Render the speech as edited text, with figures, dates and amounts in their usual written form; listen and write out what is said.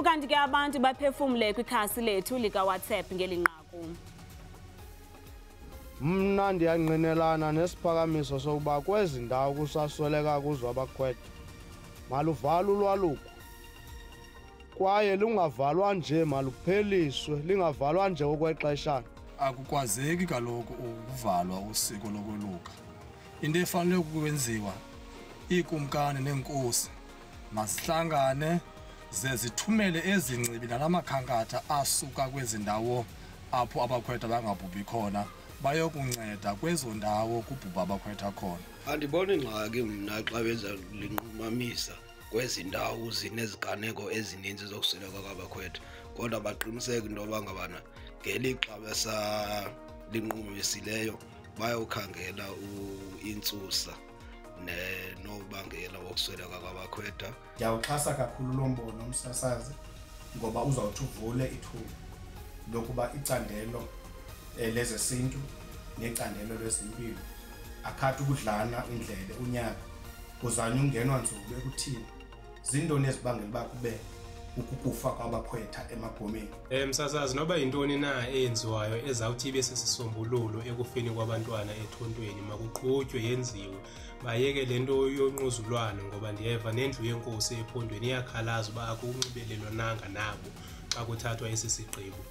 Ukanti ke abantu baphefumle kwikhasi lethu lika WhatsApp ngelinqaku. Mna ndiyangqinelana nesiphakamiso sokuba kwezi ndawo kusasweleka kuzo abakhwetha maluvalwe ulwaluko kwaye lungavalwa nje, malupheliswe, lingavalwa nje okwexeshana. Akukwazeki kaloku ukuvalwa usiko lokweluka. Into efanele ukwenziwa, iikumkani neenkosi masihlangane ze zithumele ezincibi nalamakhankatha asuka kwezi ndawo apho abakhwetha bangabhubhi khona bayokunceda kwezo ndawo kubhubha abakhwetha khona. Andiboni ngxaki mna xa benza linqumamisa kwezi ndawo zineziganeko ezininzi zokusweleka kwabakhwetha, kodwa baqiniseke into yoba ngabana ngelixa besalinqumamisileyo bayokhangela intsusa nobangela wokusweleka kwabakhwetha. Ndiyawuxhasa kakhulu lo mbono umsasazi ngoba uzawuthi uvule ithuba lokuba icandelo lezesintu necandelo lezempilo akhathi ukudlana indlele unyaka kuzanywe ungenwa nzulu ekuthini zindoni ezibangela uba kube ukukufa kwabakhwetha emagomeni. Msasazi, noba yintoni na eyenziwayo ezawuthi ibe sisisombululo ekufeni kwabantwana ethontweni makuqhutywe yenziwe, bayeke le nto yonquzulwano ngoba ndiyeva nendlu yenkosi ephondweni iyakhalaza uba akunxibelelwananga nabo xa kuthathwa esi sigqibo.